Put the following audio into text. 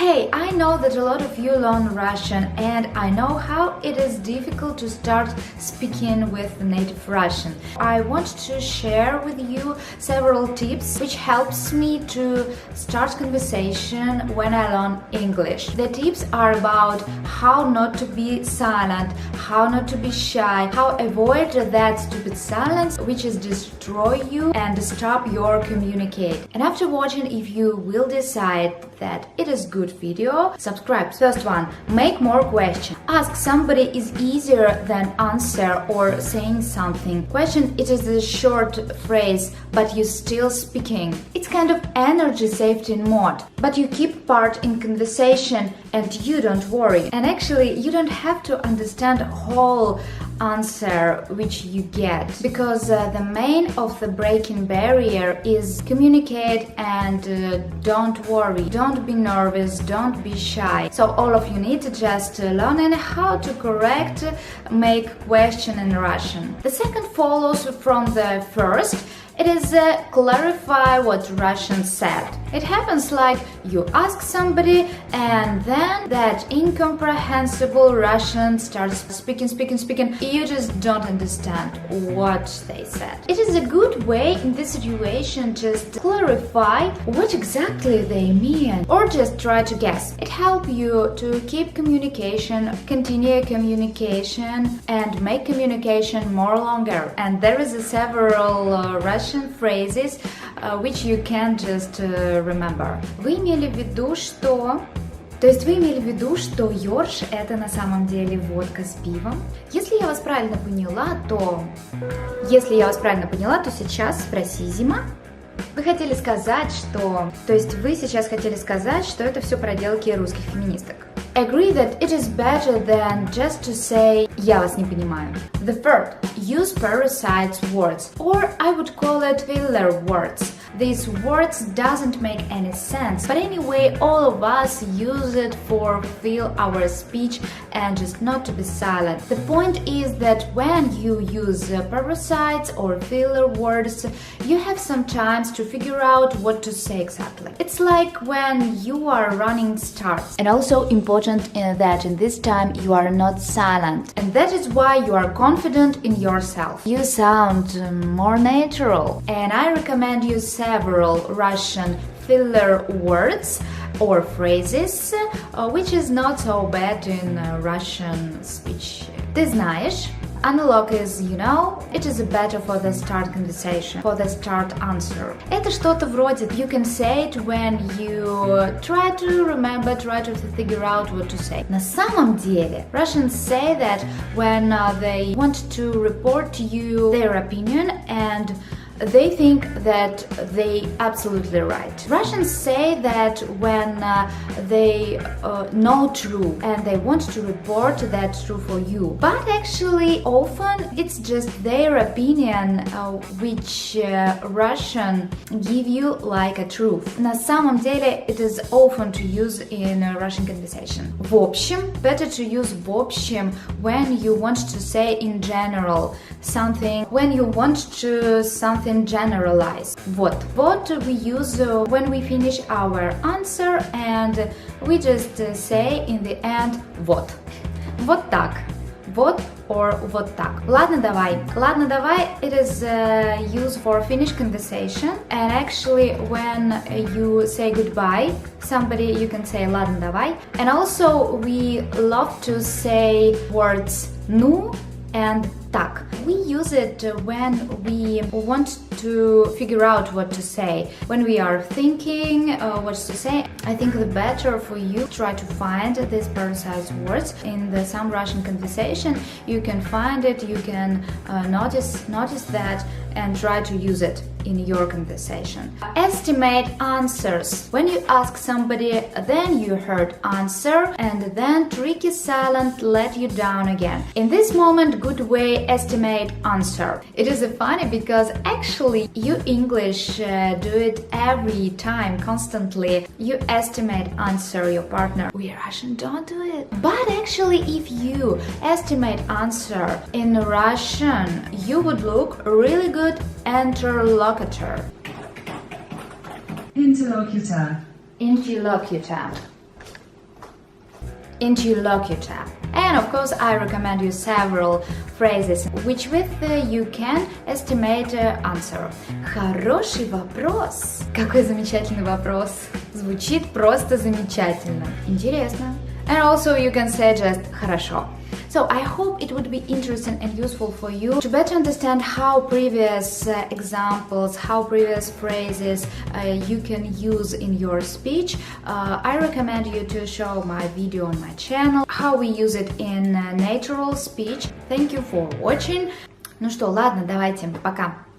Hey, I know that a lot of you learn Russian, and I know how it is difficult to start speaking with native Russian. I want to share with you several tips which helps me to start conversation when I learn English. The tips are about how not to be silent, how not to be shy, how avoid that stupid silence which is destroy you and stop your communicate. And after watching, if you will decide that it is good video, subscribe. First one, make more questions. Ask somebody is easier than answer or saying something. Question, it is a short phrase, but you still speaking. It's kind of energy safety mode, but you keep part in conversation and you don't worry. And actually, you don't have to understand whole answer which you get, because the main of the breaking barrier is communicate and don't worry, don't be nervous, don't be shy. So all of you need to just learn how to correct make question in Russian. The second follows from the first. It is clarify what Russian said. It happens like you ask somebody and then that incomprehensible Russian starts speaking. You just don't understand what they said. It is a good way in this situation just clarify what exactly they mean or just try to guess. It helps you to keep communication, continue communication and make communication more longer. And there is several Russian phrases which you can just remember. Вы имели в виду, что... То есть вы имели в виду, что ёрш – это на самом деле водка с пивом? Если я вас правильно поняла, то сейчас спроси Зима. Вы хотели сказать, что... То есть вы сейчас хотели сказать, что это все проделки русских феминисток. Agree that it is better than just to say «я вас не понимаю». The third, use parasites words, or I would call it filler words. These words doesn't make any sense, but anyway, all of us use it for fill our speech and just not to be silent. The point is that when you use parasites or filler words, you have some time to figure out what to say exactly. It's like when you are running starts. And also important that in this time you are not silent. And that is why you are confident in yourself. You sound more natural. And I recommend you several Russian filler words or phrases, which is not so bad in Russian speech. Ты знаешь, analog is, you know, it is better for the start conversation, for the start answer. Это что-то вроде you can say it when you try to remember, try to figure out what to say. На самом деле, Russians say that when they want to report to you their opinion and they think that they absolutely right. Russians say that when they know true and they want to report that true for you. But actually often it's just their opinion which Russian give you like a truth. На самом деле it is often to use in a Russian conversation. В общем, better to use в общем when you want to say in general something, when you want to something generalize. What we use when we finish our answer and we just say in the end what. Вот так. Вот or вот так. Ладно, давай. Ладно, давай, it is used for finish conversation, and actually when you say goodbye somebody you can say ладно, давай. And also we love to say words ну and так. We use it when we want to figure out what to say. When we are thinking what to say, I think the better for you try to find these parasite words in some Russian conversation. You can find it, you can notice that and try to use it in your conversation. Estimate answers. When you ask somebody, then you heard answer and then tricky silent let you down again. In this moment, good way estimate answer. It is funny because actually you English do it every time, constantly. You estimate answer your partner. We Russian don't do it. But actually if you estimate answer in Russian, you would look really good interlocutor. Interlocutor. Interlocutor. interlocutor. And of course, I recommend you several phrases, which with you can estimate answer. Хороший вопрос. Какой замечательный вопрос. Звучит просто замечательно. Интересно. And also you can say just хорошо. So I hope it would be interesting and useful for you to better understand how previous examples, how previous phrases you can use in your speech. I recommend you to show my video on my channel, how we use it in natural speech. Thank you for watching. Ну что, ладно, давайте, пока.